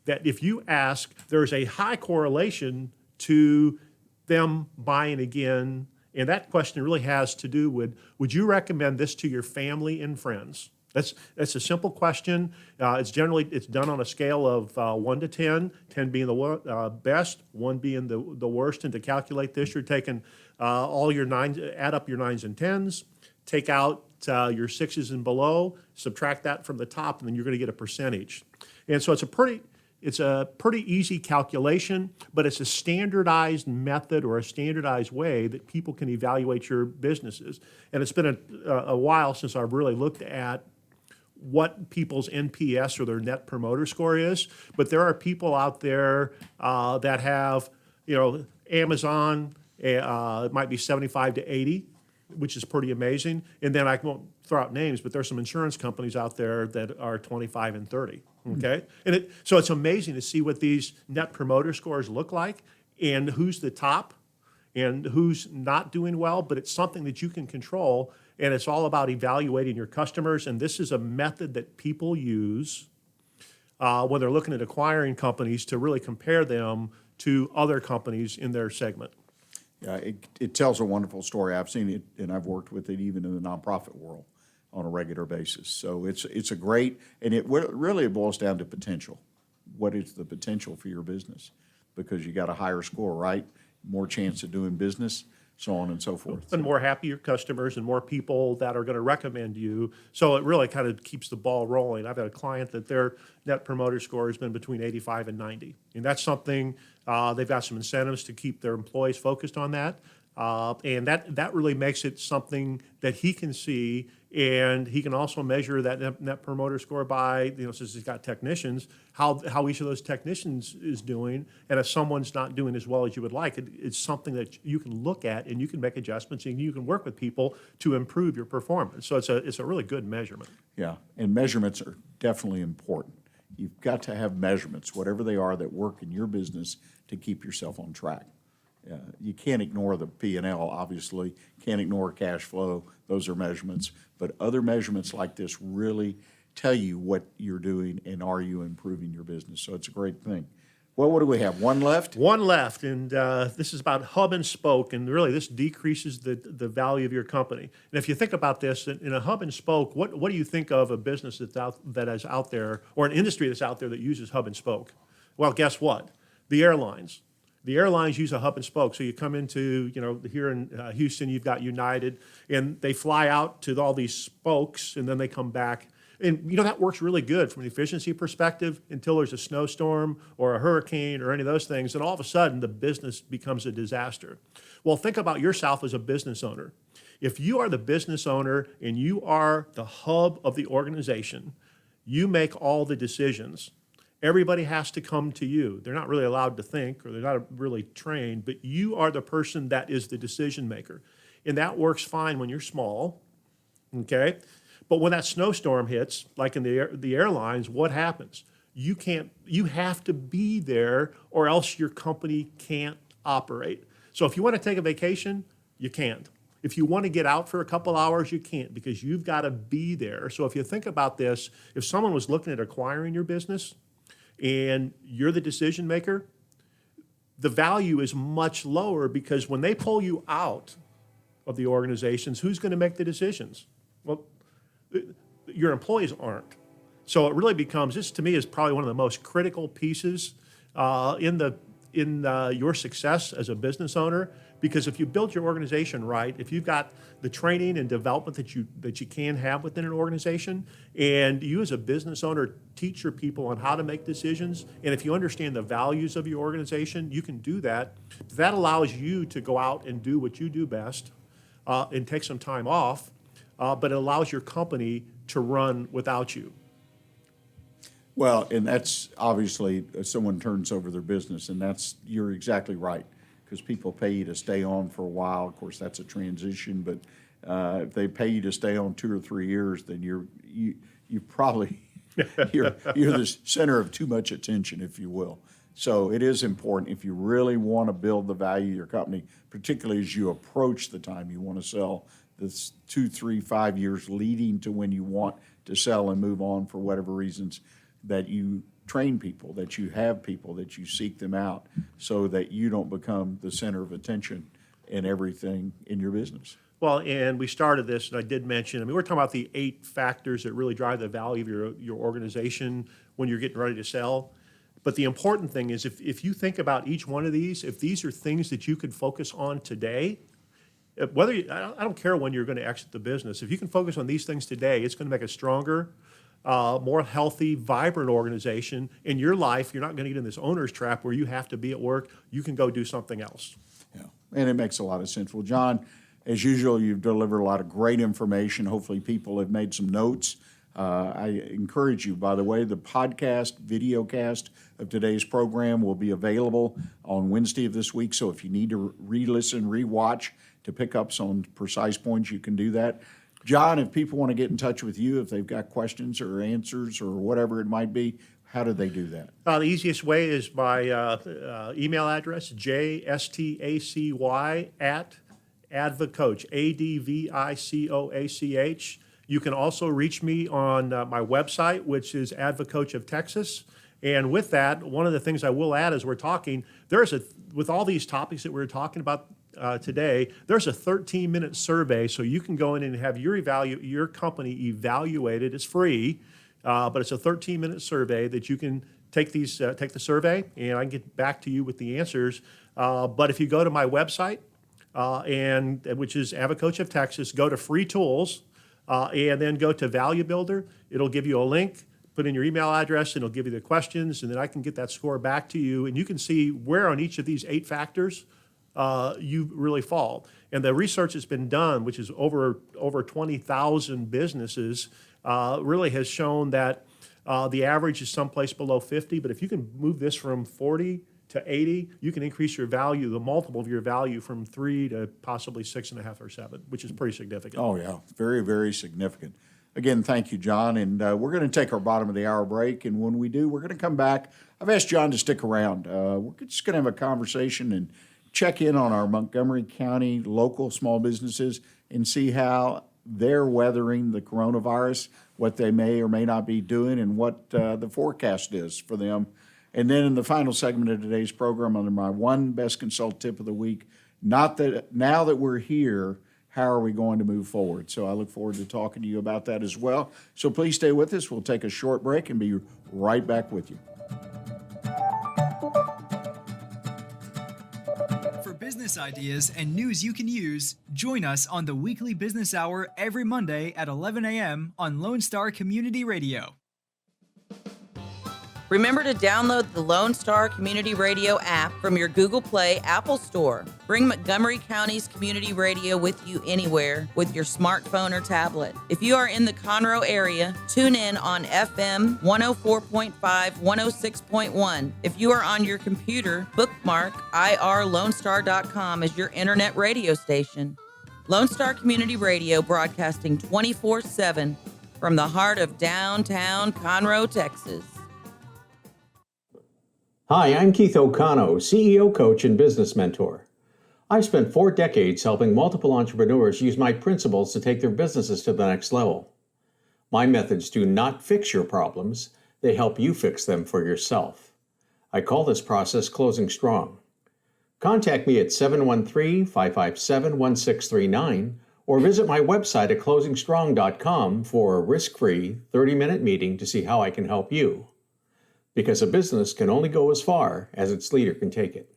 that if you ask, there's a high correlation to them buying again. And that question really has to do with, would you recommend this to your family and friends? That's a simple question. It's done on a scale of 1 to 10, 10 being the best, 1 being the worst. And to calculate this, you're taking all your nines, add up your 9s and 10s, take out your 6s and below, subtract that from the top, and then you're going to get a percentage. And so it's a pretty easy calculation, but it's a standardized method or a standardized way that people can evaluate your businesses. And it's been a while since I've really looked at what people's NPS or their Net Promoter Score is, but there are people out there that have, Amazon, it might be 75 to 80, which is pretty amazing. And then I won't throw out names, but there's some insurance companies out there that are 25 and 30, okay? And so it's amazing to see what these Net Promoter Scores look like and who's the top and who's not doing well, but it's something that you can control. And it's all about evaluating your customers. And this is a method that people use when they're looking at acquiring companies to really compare them to other companies in their segment. Yeah, it tells a wonderful story. I've seen it, and I've worked with it even in the nonprofit world on a regular basis. So it's a great, and it really boils down to potential. What is the potential for your business? Because you got a higher score, right? More chance of doing business. so on and so forth. And more happier customers and more people that are going to recommend you. So it really kind of keeps the ball rolling. I've had a client that their net promoter score has been between 85 and 90. And that's something, they've got some incentives to keep their employees focused on that. And that really makes it something that he can see, and he can also measure that net promoter score by, since he's got technicians, how each of those technicians is doing. And if someone's not doing as well as you would like, it's something that you can look at and you can make adjustments and you can work with people to improve your performance. So it's a really good measurement. Yeah, and measurements are definitely important. You've got to have measurements, whatever they are, that work in your business to keep yourself on track. You can't ignore the P&L, obviously. Can't ignore cash flow. Those are measurements. But other measurements like this really tell you what you're doing and are you improving your business. So it's a great thing. Well, what do we have? One left? One left, and this is about hub and spoke, and really this decreases the value of your company. And if you think about this, in a hub and spoke, what do you think of a business that is out there, or an industry that's out there that uses hub and spoke? Well, guess what? The airlines. The airlines use a hub and spoke. So you come into, here in Houston, you've got United, and they fly out to all these spokes, and then they come back. And, that works really good from an efficiency perspective until there's a snowstorm or a hurricane or any of those things. And all of a sudden, the business becomes a disaster. Well, think about yourself as a business owner. If you are the business owner and you are the hub of the organization, you make all the decisions. Everybody has to come to you. They're not really allowed to think, or they're not really trained, but you are the person that is the decision maker. And that works fine when you're small, okay? But when that snowstorm hits, like in the airlines, what happens? You have to be there, or else your company can't operate. So if you want to take a vacation, you can't. If you want to get out for a couple hours, you can't, because you've got to be there. So if you think about this, if someone was looking at acquiring your business, and you're the decision maker, the value is much lower, because when they pull you out of the organizations, who's going to make the decisions? Well, your employees aren't. So it really becomes, this to me is probably one of the most critical pieces in your success as a business owner, because if you build your organization right, if you've got the training and development that you can have within an organization, and you as a business owner teach your people on how to make decisions, and if you understand the values of your organization, you can do that. That allows you to go out and do what you do best and take some time off, but it allows your company to run without you. Well, and that's obviously someone turns over their business, and you're exactly right, because people pay you to stay on for a while. Of course, that's a transition, but if they pay you to stay on 2 or 3 years, then you probably you're the center of too much attention, if you will. So it is important if you really want to build the value of your company, particularly as you approach the time you want to sell. This 2, 3, 5 years leading to when you want to sell and move on for whatever reasons, that you train people, that you have people, that you seek them out, so that you don't become the center of attention in everything in your business. Well, and we started this, and I did mention, we're talking about the 8 factors that really drive the value of your organization when you're getting ready to sell. But the important thing is, if you think about each one of these, if these are things that you could focus on today, I don't care when you're going to exit the business. If you can focus on these things today, it's going to make a stronger, more healthy, vibrant organization in your life. You're not going to get in this owner's trap where you have to be at work. You can go do something else. Yeah, and it makes a lot of sense. Well, John, as usual, you've delivered a lot of great information. Hopefully people have made some notes. I encourage you, by the way, the video cast of today's program will be available on Wednesday of this week. So if you need to re-listen, re-watch to pick up some precise points, you can do that. John, if people want to get in touch with you, if they've got questions or answers or whatever it might be, how do they do that? The easiest way is by email address, jstacy at AdviCoach, AdviCoach. You can also reach me on my website, which is AdviCoach of Texas. And with that, one of the things I will add as we're talking, with all these topics that we're talking about today, there's a 13-minute survey, so you can go in and have your company evaluated. It's free, but it's a 13-minute survey that you can take the survey, and I can get back to you with the answers. But if you go to my website, and which is AdviCoach of Texas. Go to Free Tools, and then go to Value Builder. It'll give you a link. Put in your email address, and it'll give you the questions, and then I can get that score back to you, and you can see where on each of these 8 factors you really fall. And the research that's been done, which is over 20,000 businesses, really has shown that the average is someplace below 50, but if you can move this from 40 to 80, you can increase your value, the multiple of your value, from 3 to possibly 6.5 or 7, which is pretty significant. Oh, yeah, very, very significant. Again, thank you, John. And we're going to take our bottom of the hour break. And when we do, we're going to come back. I've asked John to stick around. We're just going to have a conversation and check in on our Montgomery County local small businesses and see how they're weathering the coronavirus, what they may or may not be doing, and what the forecast is for them. And then in the final segment of today's program, under my one best consult tip of the week, now that we're here, how are we going to move forward? So I look forward to talking to you about that as well. So please stay with us. We'll take a short break and be right back with you. For business ideas and news you can use, join us on the Weekly Business Hour every Monday at 11 a.m. on Lone Star Community Radio. Remember to download the Lone Star Community Radio app from your Google Play Apple Store. Bring Montgomery County's community radio with you anywhere with your smartphone or tablet. If you are in the Conroe area, tune in on FM 104.5, 106.1. If you are on your computer, bookmark irlonestar.com as your internet radio station. Lone Star Community Radio, broadcasting 24/7 from the heart of downtown Conroe, Texas. Hi, I'm Keith O'Connell, CEO, coach, and business mentor. I've spent 4 decades helping multiple entrepreneurs use my principles to take their businesses to the next level. My methods do not fix your problems, they help you fix them for yourself. I call this process Closing Strong. Contact me at 713-557-1639 or visit my website at closingstrong.com for a risk-free 30-minute meeting to see how I can help you. Because a business can only go as far as its leader can take it.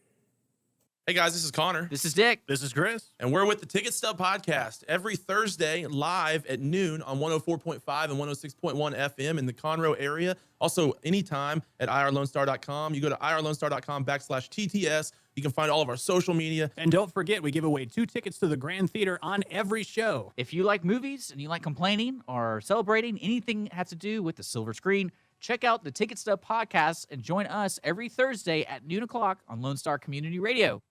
Hey guys, this is Connor. This is Dick. This is Chris. And we're with the Ticket Stub Podcast every Thursday live at noon on 104.5 and 106.1 FM in the Conroe area. Also, anytime at irlonestar.com. You go to irlonestar.com/TTS. You can find all of our social media. And don't forget, we give away 2 tickets to the Grand Theater on every show. If you like movies and you like complaining or celebrating anything that has to do with the silver screen, check out the Ticket Stub Podcast and join us every Thursday at noon o'clock on Lone Star Community Radio.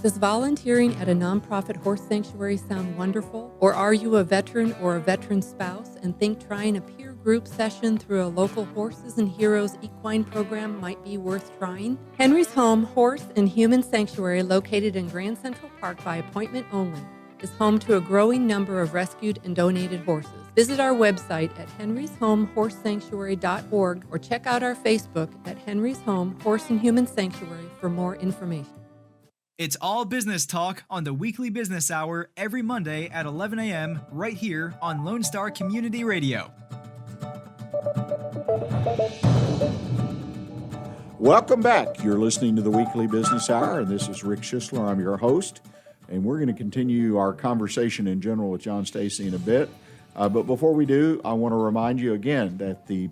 Does volunteering at a nonprofit horse sanctuary sound wonderful? Or are you a veteran or a veteran spouse and think trying a peer group session through a local Horses and Heroes equine program might be worth trying? Henry's Home Horse and Human Sanctuary, located in Grand Central Park by appointment only, is home to a growing number of rescued and donated horses. Visit our website at henryshomehorsesanctuary.org or check out our Facebook at Henry's Home Horse and Human Sanctuary for more information. It's all business talk on the Weekly Business Hour every Monday at 11 a.m. right here on Lone Star Community Radio. Welcome back. You're listening to the Weekly Business Hour, and this is Rick Schissler. I'm your host, and we're going to continue our conversation in general with John Stacy in a bit. But before we do, I want to remind you again that the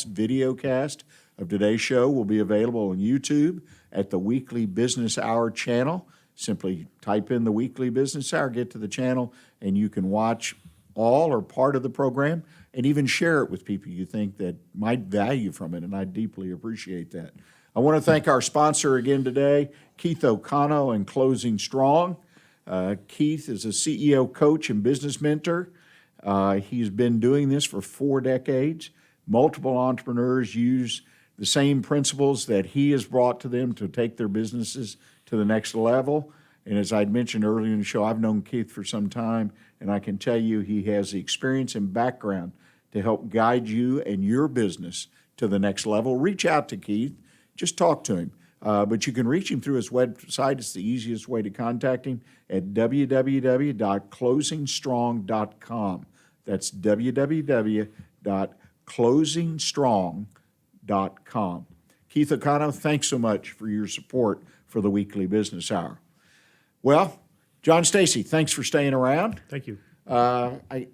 video cast of today's show will be available on YouTube at the Weekly Business Hour channel. Simply type in the Weekly Business Hour, get to the channel, and you can watch all or part of the program and even share it with people you think that might value from it, and I deeply appreciate that. I want to thank our sponsor again today, Keith O'Connell and Closing Strong. Keith is a CEO, coach, and business mentor. He's been doing this for 4 decades. Multiple entrepreneurs use the same principles that he has brought to them to take their businesses to the next level. And as I'd mentioned earlier in the show, I've known Keith for some time, and I can tell you he has the experience and background to help guide you and your business to the next level. Reach out to Keith. Just talk to him. But you can reach him through his website. It's the easiest way to contact him at www.closingstrong.com. That's www.closingstrong.com. Keith O'Connell, thanks so much for your support for the Weekly Business Hour. Well, John, Stacy, thanks for staying around. Thank you. I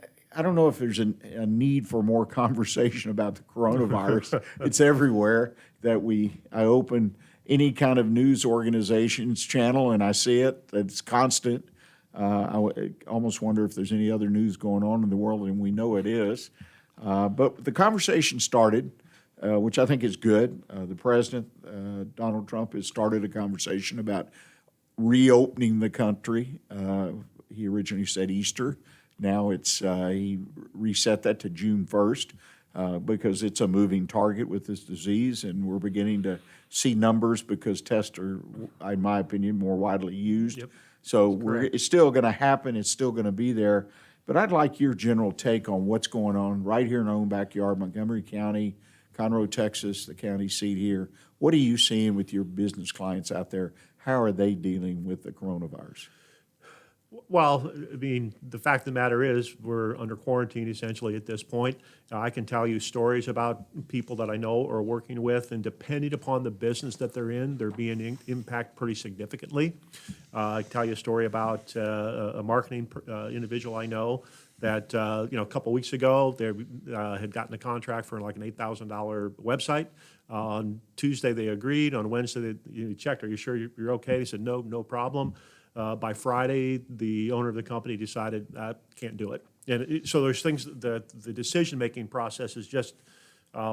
don't know if there's a need for more conversation about the coronavirus. It's everywhere that I open any kind of news organization's channel and I see it. It's constant. I almost wonder if there's any other news going on in the world, and we know it is. But the conversation started, which I think is good. The president, Donald Trump, has started a conversation about reopening the country. He originally said Easter. Now he reset that to June 1st because it's a moving target with this disease, and we're beginning to see numbers because tests are, in my opinion, more widely used. Yep. So it's still going to happen. It's still going to be there. But I'd like your general take on what's going on right here in our own backyard, Montgomery County, Conroe, Texas, the county seat here. What are you seeing with your business clients out there? How are they dealing with the coronavirus? Well, I mean, the fact of the matter is we're under quarantine essentially at this point. I can tell you stories about people that I know or are working with, and depending upon the business that they're in, they're being impacted pretty significantly. I can tell you a story about a marketing individual I know that a couple weeks ago they had gotten a contract for like an $8,000 website. On Tuesday they agreed. On Wednesday they checked, "Are you sure you're okay?" They said, no problem. By Friday, the owner of the company decided, I can't do it. And so there's things that the decision-making process has just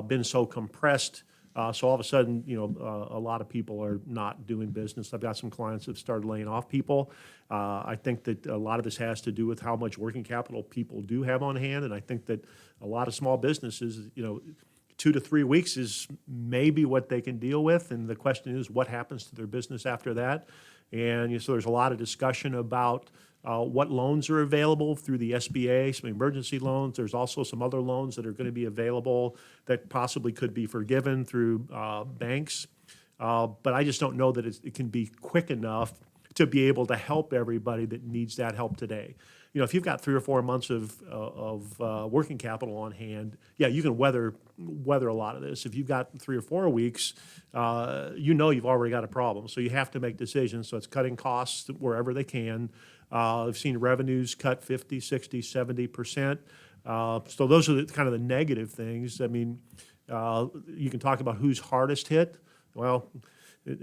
been so compressed. So all of a sudden, a lot of people are not doing business. I've got some clients that have started laying off people. I think that a lot of this has to do with how much working capital people do have on hand. And I think that a lot of small businesses, 2 to 3 weeks is maybe what they can deal with. And the question is, what happens to their business after that? And so there's a lot of discussion about what loans are available through the SBA, some emergency loans. There's also some other loans that are going to be available that possibly could be forgiven through banks. But I just don't know that it can be quick enough to be able to help everybody that needs that help today. If you've got 3 or 4 months of working capital on hand, yeah, you can weather a lot of this. If you've got 3 or 4 weeks, you've already got a problem. So you have to make decisions. So it's cutting costs wherever they can. I've seen revenues cut 50, 60, 70%. So those are kind of the negative things. I mean, you can talk about who's hardest hit. Well,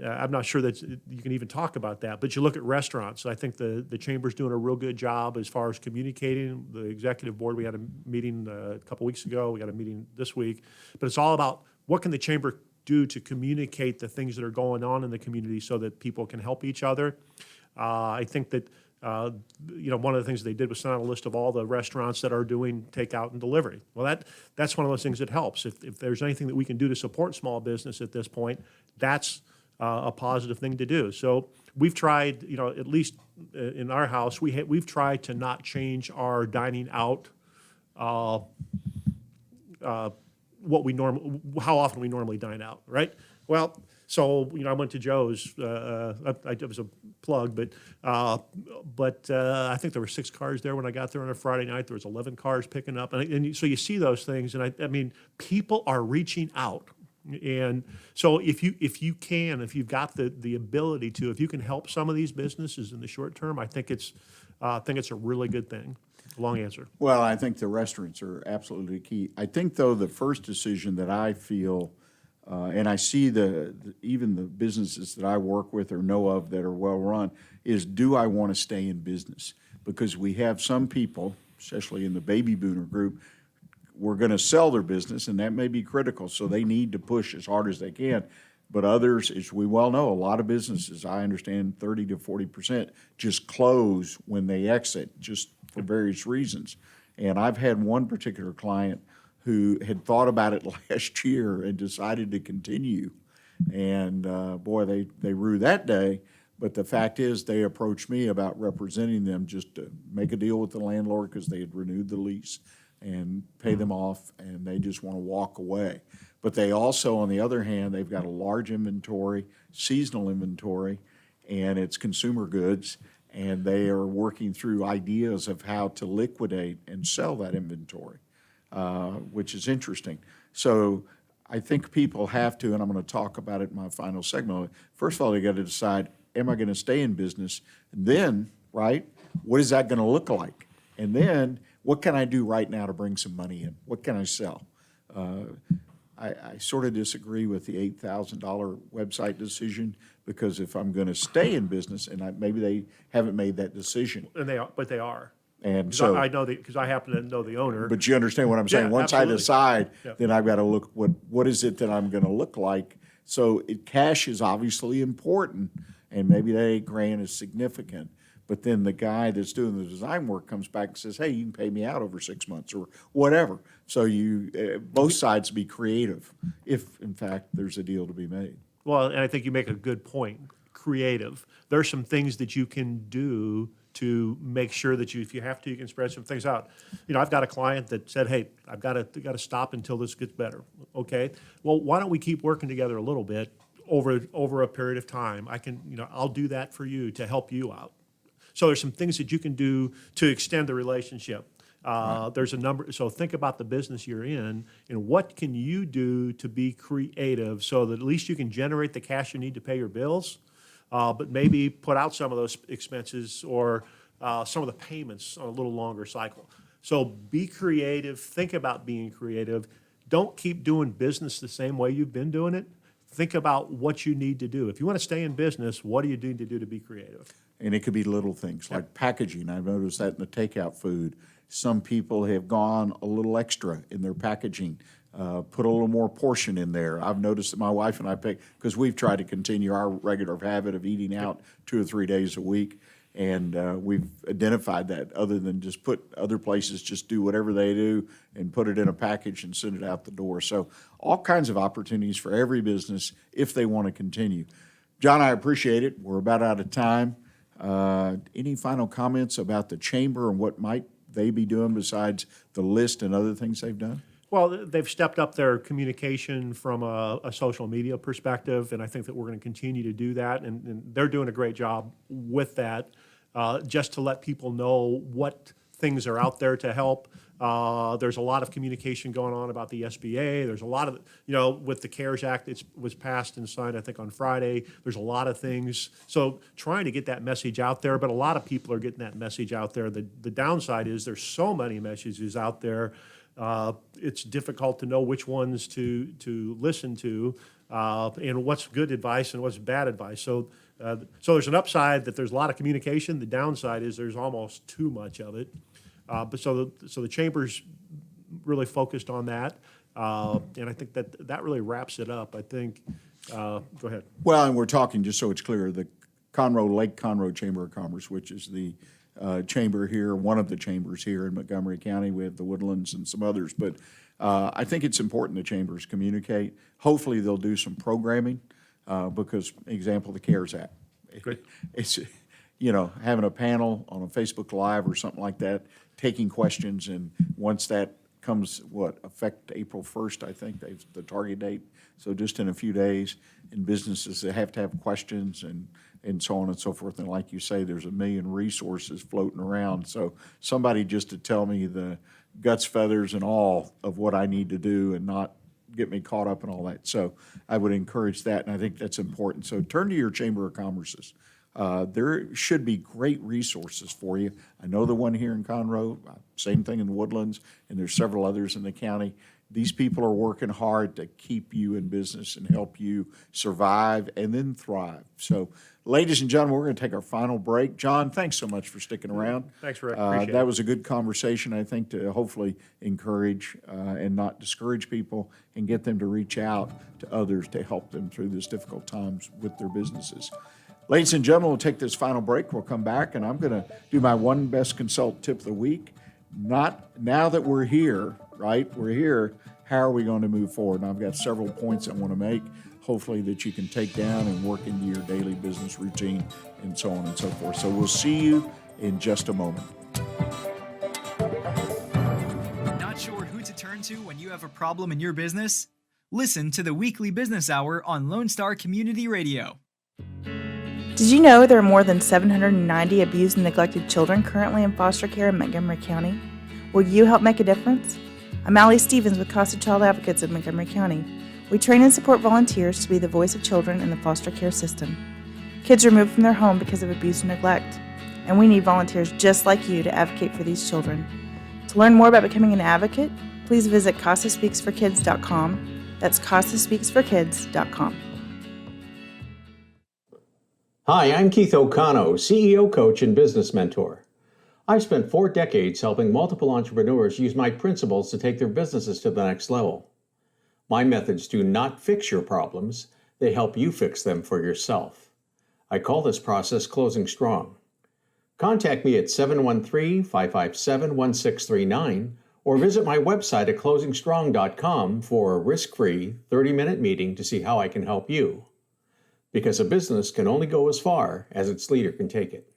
I'm not sure that you can even talk about that, but you look at restaurants. I think the Chamber's doing a real good job as far as communicating. The executive board, we had a meeting a couple weeks ago. We got a meeting this week. But it's all about what can the Chamber do to communicate the things that are going on in the community so that people can help each other. I think that one of the things they did was send out a list of all the restaurants that are doing takeout and delivery. Well, that's one of those things that helps. If there's anything that we can do to support small business at this point, that's a positive thing to do. So we've tried, at least in our house, we've tried to not change our dining out, how often we normally dine out, right? Well, so I went to Joe's. It was a plug, but I think there were 6 cars there when I got there on a Friday night. There was 11 cars picking up, and so you see those things, and I mean, people are reaching out. And so if you've got the ability to, if you can help some of these businesses in the short term, I think it's a really good thing. Long answer. Well, I think the restaurants are absolutely key. I think, though, the first decision that I feel, and I see even the businesses that I work with or know of that are well run, is do I want to stay in business? Because we have some people, especially in the baby boomer group, we're going to sell their business, and that may be critical, so they need to push as hard as they can. But others, as we well know, a lot of businesses, I understand 30 to 40% just close when they exit, just for various reasons. And I've had one particular client who had thought about it last year and decided to continue. And boy, they rue that day. But the fact is, they approached me about representing them just to make a deal with the landlord because they had renewed the lease and pay them off, and they just want to walk away. But they also, on the other hand, they've got a large inventory, seasonal inventory, and it's consumer goods, and they are working through ideas of how to liquidate and sell that inventory, which is interesting. So I think people have to, and I'm going to talk about it in my final segment. First of all, they got to decide, am I going to stay in business? And then right? What is that going to look like? And then what can I do right now to bring some money in? What can I sell? I sort of disagree with the $8,000 website decision, because if I'm going to stay in business, and maybe they haven't made that decision. And they are. And 'Cause so, I know because I happen to know the owner. but you understand what I'm saying? Yeah, Once absolutely. I decide, Yeah. then I've got to look, what is it that I'm going to look like? So cash is obviously important, and maybe that $8,000 is significant. But then the guy that's doing the design work comes back and says, hey, you can pay me out over 6 months or whatever. So both sides be creative if, in fact, there's a deal to be made. Well, and I think you make a good point, creative. There's some things that you can do to make sure that if you have to, you can spread some things out. I've got a client that said, hey, I've got to stop until this gets better. Okay, well, why don't we keep working together a little bit over a period of time? I'll do that for you to help you out. So there's some things that you can do to extend the relationship. There's a number. So think about the business you're in and what can you do to be creative so that at least you can generate the cash you need to pay your bills, but maybe put out some of those expenses or some of the payments on a little longer cycle. So be creative. Think about being creative. Don't keep doing business the same way you've been doing it. Think about what you need to do. If you want to stay in business, what do you need to do to be creative? And it could be little things like packaging. I've noticed that in the takeout food. Some people have gone a little extra in their packaging, put a little more portion in there. I've noticed that my wife and I pick, because we've tried to continue our regular habit of eating out 2 or 3 days a week, and we've identified that other than just other places just do whatever they do and put it in a package and send it out the door. So all kinds of opportunities for every business if they want to continue. John, I appreciate it. We're about out of time. Any final comments about the chamber and what might they be doing besides the list and other things they've done? Well, they've stepped up their communication from a social media perspective, and I think that we're going to continue to do that, and they're doing a great job with that, just to let people know what things are out there to help. There's a lot of communication going on about the SBA. There's a lot of, with the CARES Act, it was passed and signed, I think, on Friday. There's a lot of things. So trying to get that message out there, but a lot of people are getting that message out there. The downside is there's so many messages out there. It's difficult to know which ones to listen to and what's good advice and what's bad advice. So there's an upside that there's a lot of communication. The downside is there's almost too much of it. But so the chamber's really focused on that, and I think that really wraps it up. I think. Go ahead. Well, and we're talking, just so it's clear, the Lake Conroe Chamber of Commerce, which is the chamber here, one of the chambers here in Montgomery County. We have the Woodlands and some others, but I think it's important the chambers communicate. Hopefully, they'll do some programming because, example, the CARES Act. Great. It's having a panel on a Facebook Live or something like that, taking questions, and once that comes, effect April 1st, I think, the target date. So just in a few days, in businesses that have to have questions and so on and so forth. And like you say, there's a million resources floating around. So somebody just to tell me the guts, feathers, and all of what I need to do and not get me caught up in all that. So I would encourage that, and I think that's important. So turn to your Chamber of Commerces. There should be great resources for you. I know the one here in Conroe, same thing in the Woodlands, and there's several others in the county. These people are working hard to keep you in business and help you survive and then thrive. So, ladies and gentlemen, we're going to take our final break. John, thanks so much for sticking around. Thanks, Rick. Appreciate that it. was a good conversation, I think, to hopefully encourage and not discourage people and get them to reach out to others to help them through these difficult times with their businesses. Ladies and gentlemen, we'll take this final break. We'll come back, and I'm going to do my one best consult tip of the week. Not now that we're here, right? We're here. How are we going to move forward? And I've got several points I want to make, hopefully that you can take down and work into your daily business routine and so on and so forth. So we'll see you in just a moment. Not sure who to turn to when you have a problem in your business? Listen to the Weekly Business Hour on Lone Star Community Radio. Did you know there are more than 790 abused and neglected children currently in foster care in Montgomery County? Will you help make a difference? I'm Allie Stevens with Casa Child Advocates of Montgomery County. We train and support volunteers to be the voice of children in the foster care system. Kids removed from their home because of abuse or neglect. and we need volunteers just like you to advocate for these children. To learn more about becoming an advocate, please visit CasaSpeaksForKids.com. That's CasaSpeaksForKids.com. Hi, I'm Keith O'Connell, CEO, coach, and business mentor. I've spent 4 decades helping multiple entrepreneurs use my principles to take their businesses to the next level. My methods do not fix your problems, they help you fix them for yourself. I call this process closing strong. Contact me at 713-557-1639 or visit my website at closingstrong.com for a risk-free 30-minute meeting to see how I can help you. Because a business can only go as far as its leader can take it.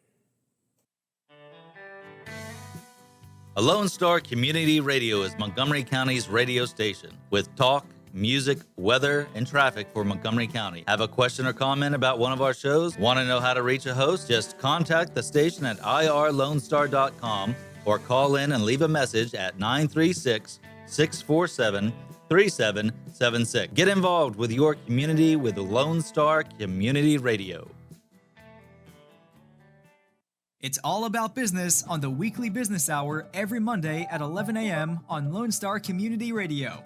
A Lone Star Community Radio is Montgomery County's radio station with talk, music, weather, and traffic for Montgomery County. Have a question or comment about one of our shows? Want to know how to reach a host? Just contact the station at irlonestar.com or call in and leave a message at 936-647-3776. Get involved with your community with Lone Star Community Radio. It's all about business on the Weekly Business Hour every Monday at 11 a.m. on Lone Star Community Radio.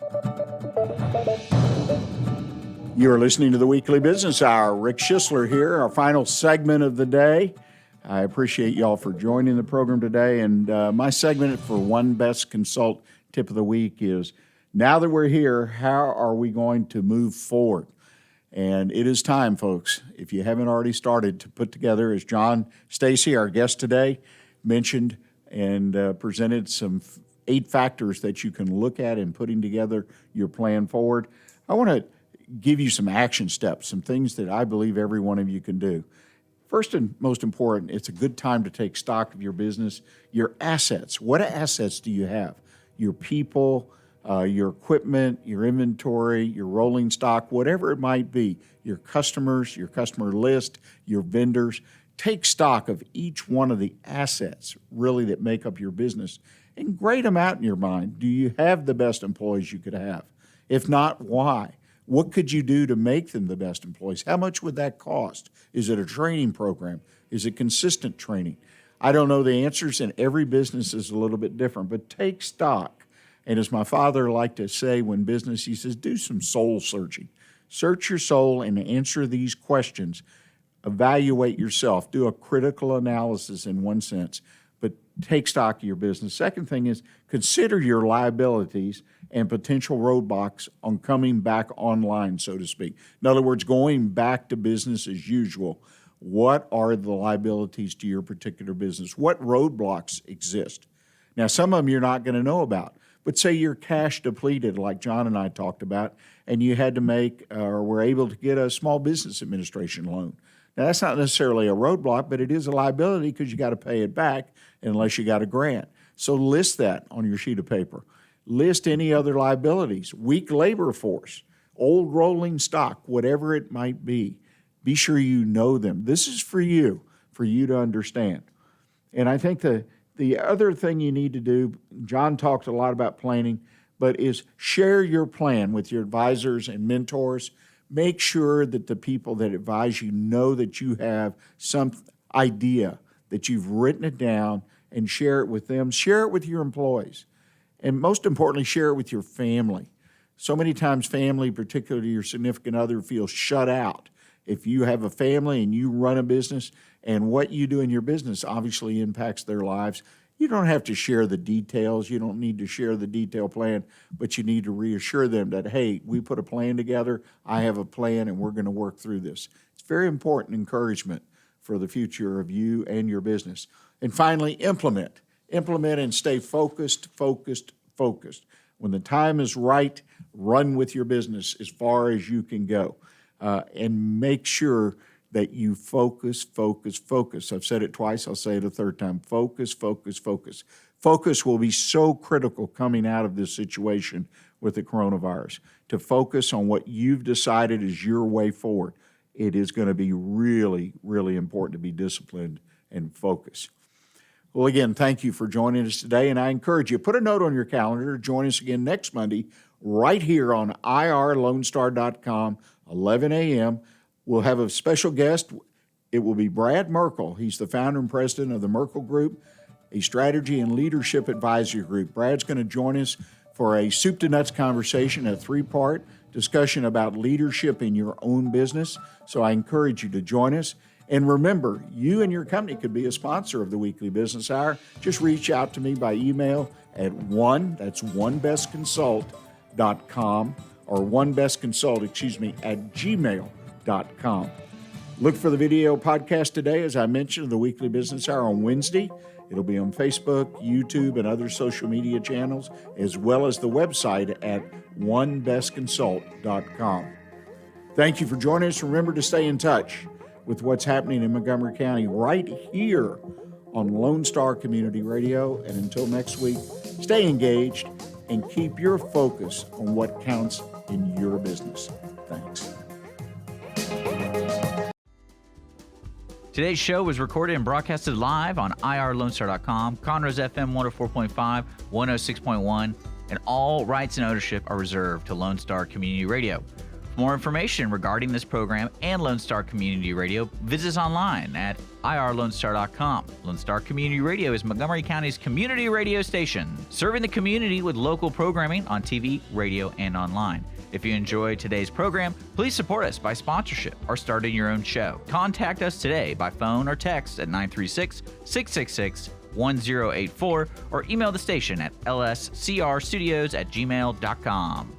You're listening to the Weekly Business Hour. Rick Schissler here, our final segment of the day. I appreciate y'all for joining the program today. And my segment for One Best Consult Tip of the Week is, now that we're here, how are we going to move forward? And it is time, folks, if you haven't already started, to put together, as Stacy, our guest today, mentioned and presented some 8 factors that you can look at in putting together your plan forward. I want to give you some action steps, some things that I believe every one of you can do. First and most important, it's a good time to take stock of your business, your assets. What assets do you have? Your people, your equipment, your inventory, your rolling stock, whatever it might be, your customers, your customer list, your vendors. Take stock of each one of the assets really that make up your business and grade them out in your mind. Do you have the best employees you could have? If not, why? What could you do to make them the best employees? How much would that cost? Is it a training program? Is it consistent training? I don't know the answers, and every business is a little bit different, but take stock. And as my father liked to say when business, he says, do some soul searching. Search your soul and answer these questions. Evaluate yourself. Do a critical analysis in one sense, but take stock of your business. Second thing is consider your liabilities and potential roadblocks on coming back online, so to speak. In other words, going back to business as usual. What are the liabilities to your particular business? What roadblocks exist? Now, some of them you're not going to know about. But say you're cash depleted, like John and I talked about, and you had to make or were able to get a small business administration loan. Now, that's not necessarily a roadblock, but it is a liability because you got to pay it back unless you got a grant. So list that on your sheet of paper. List any other liabilities, weak labor force, old rolling stock, whatever it might be. Be sure you know them. This is for you to understand. And I think the other thing you need to do, John talked a lot about planning, but is share your plan with your advisors and mentors. Make sure that the people that advise you know that you have some idea, that you've written it down, and share it with them. Share it with your employees. And most importantly, share it with your family. So many times family, particularly your significant other, feels shut out. If you have a family and you run a business, and what you do in your business obviously impacts their lives, you don't have to share the details. You don't need to share the detailed plan, but you need to reassure them that, hey, we put a plan together, I have a plan, and we're going to work through this. It's very important encouragement for the future of you and your business. And finally, implement. Implement and stay focused. When the time is right, run with your business as far as you can go. And make sure that you focus. I've said it twice, I'll say it a third time. Focus. Focus will be so critical coming out of this situation with the coronavirus. To focus on what you've decided is your way forward. It is going to be really, really important to be disciplined and focused. Well, again, thank you for joining us today, and I encourage you, put a note on your calendar to join us again next Monday right here on irlonestar.com, 11 a.m. We'll have a special guest. It will be Brad Merkel. He's the founder and president of the Merkel Group, a strategy and leadership advisory group. Brad's going to join us for a soup to nuts conversation, a three-part discussion about leadership in your own business. So I encourage you to join us. And remember, you and your company could be a sponsor of the Weekly Business Hour. Just reach out to me by email at onebestconsult.com or at gmail.com. Look for the video podcast today, as I mentioned, the Weekly Business Hour on Wednesday. It'll be on Facebook, YouTube, and other social media channels, as well as the website at onebestconsult.com. Thank you for joining us. Remember to stay in touch with what's happening in Montgomery County right here on Lone Star Community Radio. And until next week, stay engaged and keep your focus on what counts in your business. Thanks. Today's show was recorded and broadcasted live on irlonestar.com, Conroe's FM 104.5, 106.1, and all rights and ownership are reserved to Lone Star Community Radio. For more information regarding this program and Lone Star Community Radio, visit us online at irlonestar.com. Lone Star Community Radio is Montgomery County's community radio station, serving the community with local programming on TV, radio, and online. If you enjoyed today's program, please support us by sponsorship or starting your own show. Contact us today by phone or text at 936-666-1084 or email the station at lscrstudios@gmail.com.